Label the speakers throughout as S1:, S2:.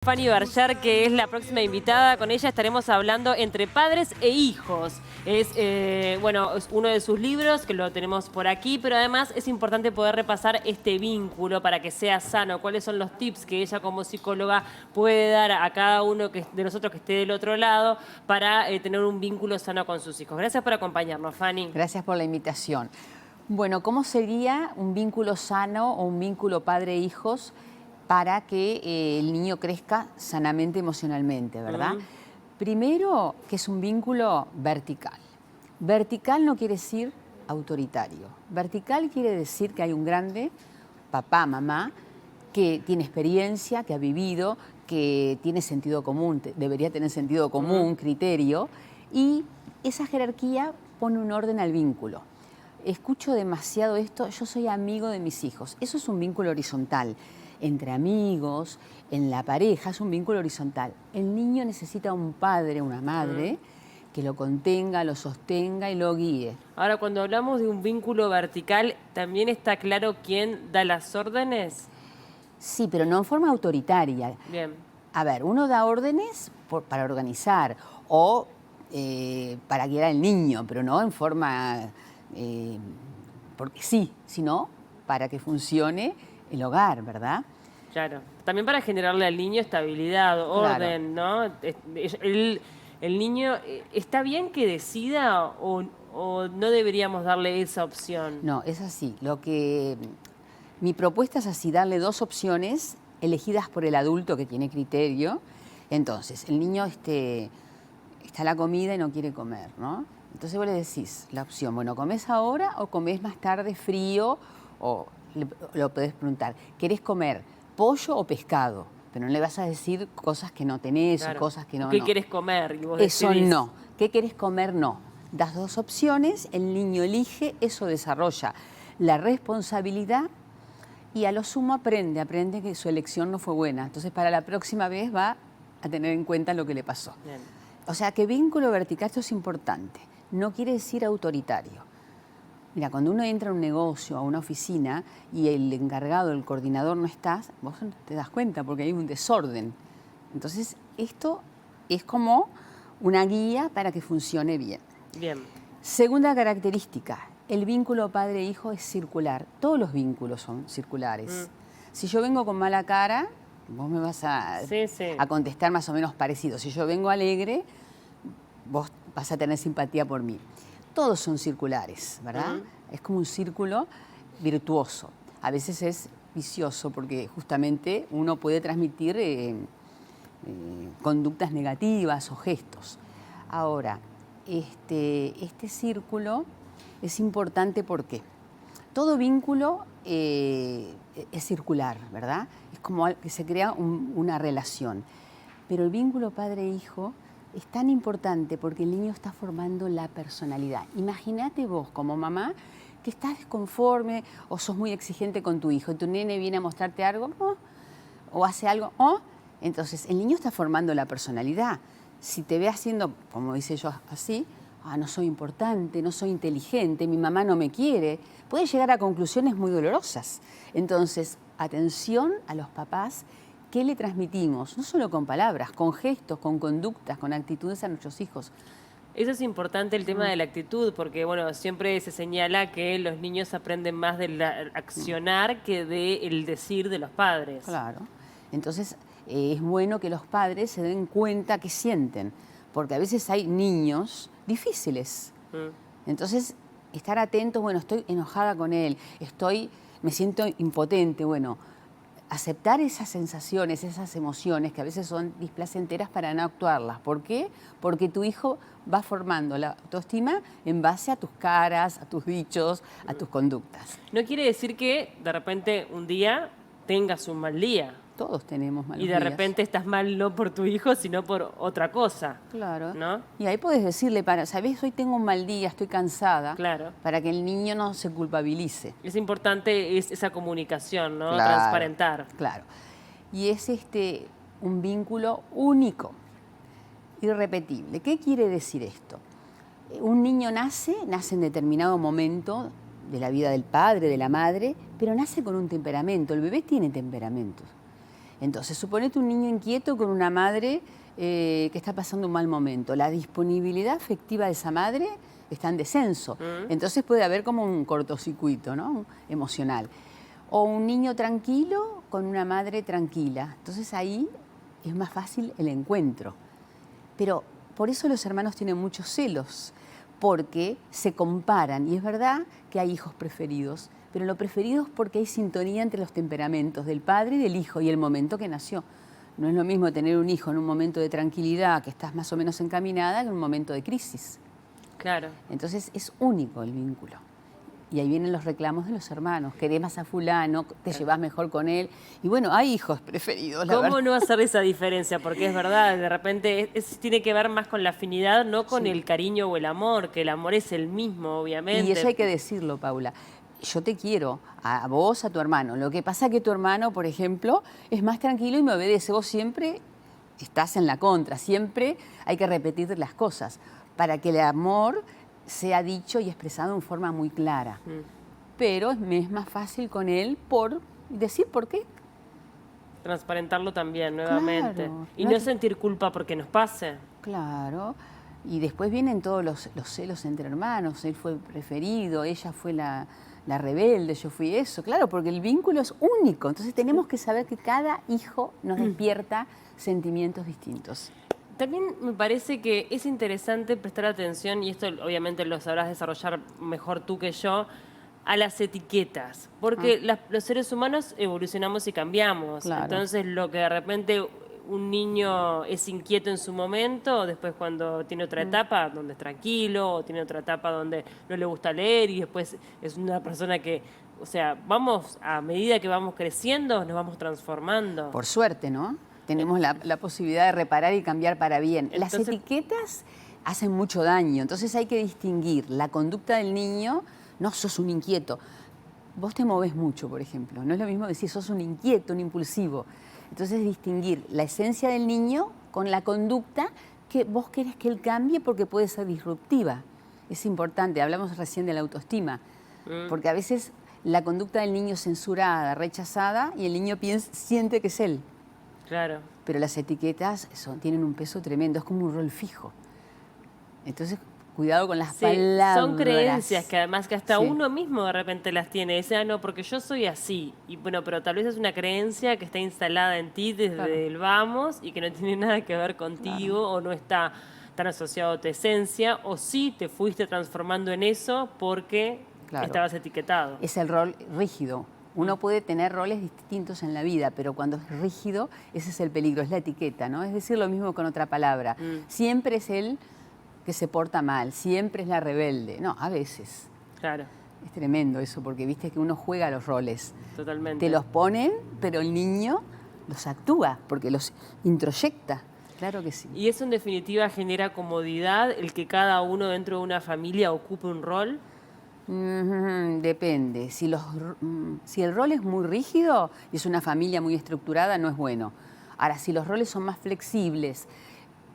S1: Fanny Barchar, que es la próxima invitada. Con ella estaremos hablando entre padres e hijos. Bueno, es uno de sus libros, que lo tenemos por aquí, pero además es importante poder repasar este vínculo para que sea sano. ¿Cuáles son los tips que ella como psicóloga puede dar a cada uno de nosotros que esté del otro lado para tener un vínculo sano con sus hijos? Gracias por acompañarnos, Fanny.
S2: Gracias por la invitación. Bueno, ¿cómo sería un vínculo sano o un vínculo padre-hijos para que el niño crezca sanamente emocionalmente, verdad? Primero, que es un vínculo vertical. Vertical no quiere decir autoritario. Vertical quiere decir que hay un grande, papá, mamá, que tiene experiencia, que ha vivido, que tiene sentido común, debería tener sentido común, criterio, y esa jerarquía pone un orden al vínculo. Escucho demasiado esto, yo soy amigo de mis hijos. Eso es un vínculo horizontal. Entre amigos, en la pareja, es un vínculo horizontal. El niño necesita un padre, una madre, que lo contenga, lo sostenga y lo guíe.
S1: Ahora, cuando hablamos de un vínculo vertical, ¿también está claro quién da las órdenes?
S2: Sí, pero no en forma autoritaria.
S1: Bien.
S2: A ver, uno da órdenes para organizar o para guiar al niño, pero no en forma, porque sí, sino para que funcione el hogar, ¿verdad?
S1: Claro. También para generarle al niño estabilidad, orden, ¿no? El niño, ¿está bien que decida o no deberíamos darle esa opción?
S2: No, es así. Mi propuesta es así, darle dos opciones elegidas por el adulto que tiene criterio. Entonces, el niño está la comida y no quiere comer, ¿no? Entonces vos le decís la opción, bueno, ¿comés ahora o comés más tarde frío? O lo podés preguntar, ¿querés comer pollo o pescado? Pero no le vas a decir cosas que no tenés,
S1: Claro.
S2: o cosas que no.
S1: ¿Qué querés comer? Y vos
S2: Eso
S1: decidís.
S2: no. ¿Qué querés comer? No. Das dos opciones, el niño elige, eso desarrolla la responsabilidad y a lo sumo aprende que su elección no fue buena. Entonces para la próxima vez va a tener en cuenta lo que le pasó.
S1: Bien.
S2: O sea que vínculo vertical, esto es importante, no quiere decir autoritario. Mira, cuando uno entra a un negocio, a una oficina, y el encargado, el coordinador no está, vos te das cuenta porque hay un desorden. Entonces, esto es como una guía para que funcione bien.
S1: Bien.
S2: Segunda característica, el vínculo padre-hijo es circular. Todos los vínculos son circulares. Si yo vengo con mala cara, vos me vas a contestar más o menos parecido. Si yo vengo alegre, vos vas a tener simpatía por mí. Todos son circulares, ¿verdad? Es como un círculo virtuoso. A veces es vicioso porque justamente uno puede transmitir conductas negativas o gestos. Ahora, este círculo es importante porque todo vínculo es circular, ¿verdad? Es como que se crea una relación. Pero el vínculo padre-hijo es tan importante porque el niño está formando la personalidad. Imagínate vos como mamá que estás desconforme o sos muy exigente con tu hijo y tu nene viene a mostrarte algo o hace algo, entonces el niño está formando la personalidad. Si te ve haciendo, como dice yo, así, no soy importante, no soy inteligente, mi mamá no me quiere, puede llegar a conclusiones muy dolorosas. Entonces, atención a los papás. ¿Qué le transmitimos? No solo con palabras, con gestos, con conductas, con actitudes a nuestros hijos.
S1: Eso es importante, el tema de la actitud, porque bueno, siempre se señala que los niños aprenden más del accionar que del decir de los padres.
S2: Claro. Entonces, es bueno que los padres se den cuenta que sienten, porque a veces hay niños difíciles. Entonces, estar atentos, bueno, estoy enojada con él, me siento impotente, bueno, aceptar esas sensaciones, esas emociones que a veces son displacenteras para no actuarlas. ¿Por qué? Porque tu hijo va formando la autoestima en base a tus caras, a tus dichos, a tus conductas.
S1: No quiere decir que de repente un día tengas un mal día.
S2: Todos tenemos malos
S1: días. Y de repente estás mal no por tu hijo, sino por otra cosa.
S2: Claro.
S1: ¿No?
S2: Y ahí puedes decirle, ¿sabés? Hoy tengo un mal día, estoy cansada.
S1: Claro.
S2: Para que el niño no se culpabilice.
S1: Es importante esa comunicación, ¿no?
S2: Claro,
S1: transparentar.
S2: Claro. Y es un vínculo único, irrepetible. ¿Qué quiere decir esto? Un niño nace en determinado momento de la vida del padre, de la madre, pero nace con un temperamento. El bebé tiene temperamentos. Entonces, suponete un niño inquieto con una madre que está pasando un mal momento. La disponibilidad afectiva de esa madre está en descenso. Entonces puede haber como un cortocircuito, ¿no? Emocional. O un niño tranquilo con una madre tranquila. Entonces ahí es más fácil el encuentro. Pero por eso los hermanos tienen muchos celos, porque se comparan. Y es verdad que hay hijos preferidos, pero lo preferido es porque hay sintonía entre los temperamentos del padre y del hijo y el momento que nació. No es lo mismo tener un hijo en un momento de tranquilidad, que estás más o menos encaminada, que en un momento de crisis.
S1: Claro.
S2: Entonces es único el vínculo. Y ahí vienen los reclamos de los hermanos. Querés más a fulano, te llevas mejor con él. Y bueno, hay hijos preferidos, la
S1: ¿Cómo
S2: verdad.
S1: no hacer esa diferencia? Porque es verdad, de repente tiene que ver más con la afinidad, no con el cariño o el amor, que el amor es el mismo, obviamente.
S2: Y eso hay que decirlo, Paula. Yo te quiero, a vos, a tu hermano. Lo que pasa es que tu hermano, por ejemplo, es más tranquilo y me obedece. Vos siempre estás en la contra, siempre hay que repetir las cosas para que el amor sea dicho y expresado en forma muy clara. Pero me es más fácil con él por decir por qué.
S1: Transparentarlo también, nuevamente.
S2: Claro,
S1: Y
S2: no
S1: no
S2: es-
S1: sentir culpa porque nos pase.
S2: Claro. Y después vienen todos los celos entre hermanos. Él fue preferido, ella fue la rebelde, yo fui eso. Claro, porque el vínculo es único. Entonces tenemos que saber que cada hijo nos despierta sentimientos distintos.
S1: También me parece que es interesante prestar atención, y esto obviamente lo sabrás desarrollar mejor tú que yo, a las etiquetas. Porque los seres humanos evolucionamos y cambiamos.
S2: Claro.
S1: Entonces, lo que de repente un niño es inquieto en su momento, después cuando tiene otra etapa donde es tranquilo, o tiene otra etapa donde no le gusta leer, y después es una persona que, o sea, vamos, a medida que vamos creciendo, nos vamos transformando.
S2: Por suerte, ¿no? Tenemos la posibilidad de reparar y cambiar para bien. Las
S1: Entonces-
S2: etiquetas hacen mucho daño, entonces hay que distinguir la conducta del niño. No, sos un inquieto. Vos te movés mucho, por ejemplo. No es lo mismo decir sos un inquieto, un impulsivo. Entonces distinguir la esencia del niño con la conducta que vos querés que él cambie porque puede ser disruptiva. Es importante, hablamos recién de la autoestima, porque a veces la conducta del niño es censurada, rechazada, y el niño siente que es él.
S1: Claro.
S2: Pero las etiquetas tienen un peso tremendo, es como un rol fijo. Entonces, cuidado con las
S1: Sí,
S2: palabras.
S1: son creencias que además que hasta
S2: Sí.
S1: uno mismo de repente las tiene. Dice, no, porque yo soy así. Y bueno, pero tal vez es una creencia que está instalada en ti desde
S2: Claro.
S1: el vamos y que no tiene nada que ver contigo o no está tan asociado a tu esencia, o sí te fuiste transformando en eso porque
S2: Claro.
S1: estabas etiquetado.
S2: Es el rol rígido. Uno puede tener roles distintos en la vida, pero cuando es rígido, ese es el peligro, es la etiqueta, ¿no? Es decir lo mismo con otra palabra. Siempre es el que se porta mal, siempre es la rebelde. No, a veces.
S1: Claro,
S2: Es tremendo eso, porque viste que uno juega los roles.
S1: totalmente.
S2: Te los ponen, pero el niño los actúa, porque los introyecta. Claro que sí.
S1: ¿Y eso en definitiva genera comodidad, el que cada uno dentro de una familia ocupe un rol?
S2: Depende. Si el rol es muy rígido y es una familia muy estructurada, no es bueno. Ahora, si los roles son más flexibles,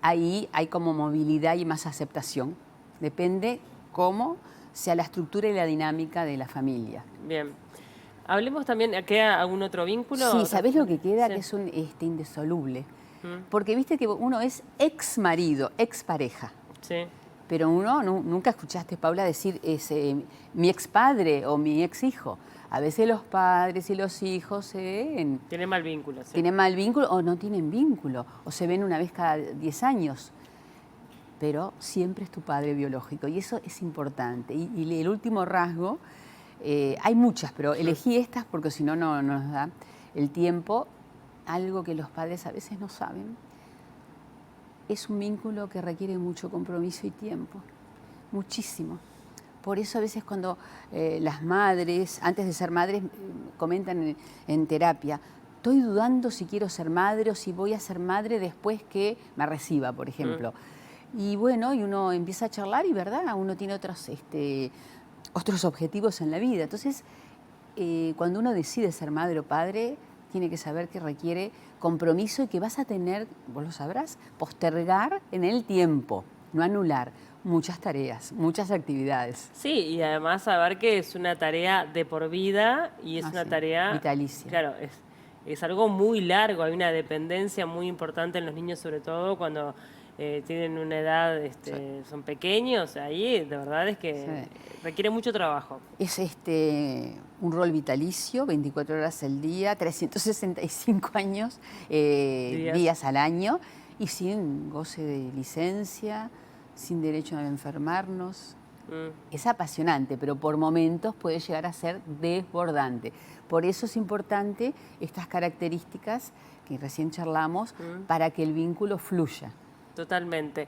S2: ahí hay como movilidad y más aceptación. Depende cómo sea la estructura y la dinámica de la familia.
S1: Bien. Hablemos también, ¿queda algún otro vínculo?
S2: Sí, ¿sabés lo que queda?
S1: Sí.
S2: Que es un indisoluble. Porque viste que uno es ex marido, ex pareja.
S1: Sí.
S2: Pero uno nunca escuchaste, Paula, decir mi ex padre o mi ex hijo. A veces los padres y los hijos
S1: Tiene mal vínculo, sí.
S2: tienen mal vínculo o no tienen vínculo, o se ven una vez cada 10 años. Pero siempre es tu padre biológico y eso es importante. Y el último rasgo, hay muchas, pero elegí estas porque si no, no nos da el tiempo. Algo que los padres a veces no saben. Es un vínculo que requiere mucho compromiso y tiempo, muchísimo. Por eso a veces cuando las madres, antes de ser madres, comentan en terapia, estoy dudando si quiero ser madre o si voy a ser madre después que me reciba, por ejemplo. Y bueno, y uno empieza a charlar y, ¿verdad? Uno tiene otros objetivos en la vida. Entonces, cuando uno decide ser madre o padre, tiene que saber que requiere compromiso y que vas a tener, vos lo sabrás, postergar en el tiempo, no anular muchas tareas, muchas actividades.
S1: Sí, y además saber que es una tarea de por vida y es una
S2: sí,
S1: tarea
S2: vitalicia.
S1: Claro, es algo muy largo, hay una dependencia muy importante en los niños, sobre todo cuando tienen una edad, son pequeños, ahí de verdad es que requiere mucho trabajo.
S2: Es un rol vitalicio, 24 horas al día, 365 años, días al año, y sin goce de licencia, sin derecho a enfermarnos. Es apasionante, pero por momentos puede llegar a ser desbordante. Por eso es importante estas características que recién charlamos para que el vínculo fluya.
S1: Totalmente.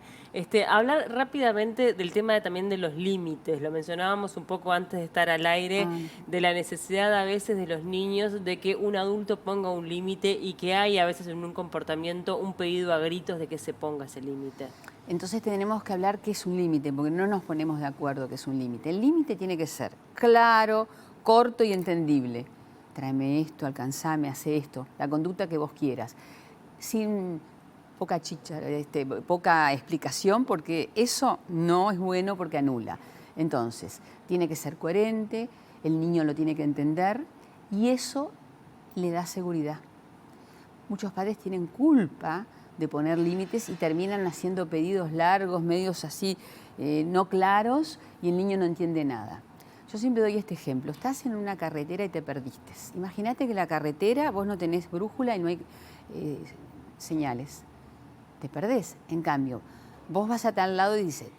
S1: Hablar rápidamente del tema también de los límites. Lo mencionábamos un poco antes de estar al aire, de la necesidad a veces de los niños de que un adulto ponga un límite y que hay a veces en un comportamiento un pedido a gritos de que se ponga ese límite.
S2: Entonces tenemos que hablar qué es un límite, porque no nos ponemos de acuerdo qué es un límite. El límite tiene que ser claro, corto y entendible. Tráeme esto, alcanzame, hace esto, la conducta que vos quieras. Sin poca chicha, poca explicación, porque eso no es bueno porque anula. Entonces, tiene que ser coherente, el niño lo tiene que entender y eso le da seguridad. Muchos padres tienen culpa de poner límites y terminan haciendo pedidos largos, medios así, no claros, y el niño no entiende nada. Yo siempre doy este ejemplo. Estás en una carretera y te perdiste. Imagínate que la carretera, vos no tenés brújula y no hay señales. Te perdés. En cambio, vos vas a tal lado y dices,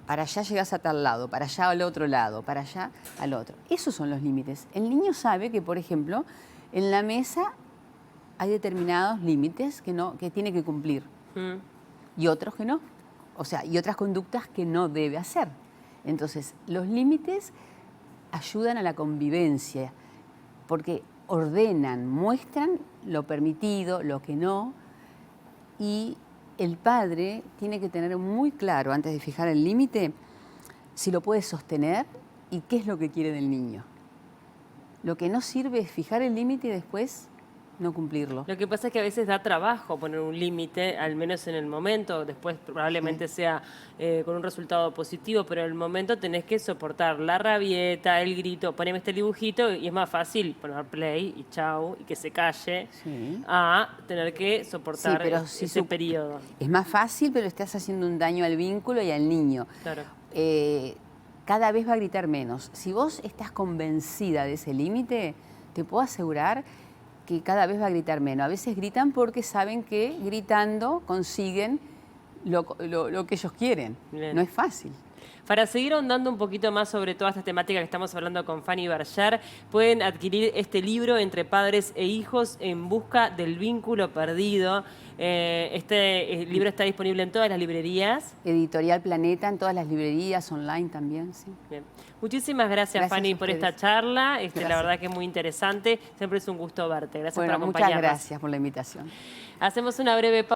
S2: para allá llegás a tal lado, para allá al otro lado, para allá al otro. Esos son los límites. El niño sabe que, por ejemplo, en la mesa hay determinados límites que tiene que cumplir y otros que no. O sea, y otras conductas que no debe hacer. Entonces, los límites ayudan a la convivencia porque ordenan, muestran lo permitido, lo que no, y el padre tiene que tener muy claro, antes de fijar el límite, si lo puede sostener y qué es lo que quiere del niño. Lo que no sirve es fijar el límite y después no cumplirlo.
S1: Lo que pasa es que a veces da trabajo poner un límite, al menos en el momento, después probablemente sea con un resultado positivo, pero en el momento tenés que soportar la rabieta, el grito, poneme este dibujito, y es más fácil poner play y chau, y que se calle, a tener que soportar ese periodo.
S2: Es más fácil, pero estás haciendo un daño al vínculo y al niño.
S1: Claro.
S2: Cada vez va a gritar menos. Si vos estás convencida de ese límite, te puedo asegurar que cada vez va a gritar menos. A veces gritan porque saben que gritando consiguen lo que ellos quieren. Bien. No es fácil.
S1: Para seguir ahondando un poquito más sobre toda esta temática que estamos hablando con Fanny Barjar, pueden adquirir este libro, Entre Padres e Hijos, en busca del vínculo perdido. Este libro está disponible en todas las librerías.
S2: Editorial Planeta, en todas las librerías, online también, sí.
S1: Bien. Muchísimas gracias Fanny, por esta charla. La verdad que es muy interesante. Siempre es un gusto verte. Gracias por acompañarnos.
S2: Muchas gracias por la invitación.
S1: Hacemos una breve pausa.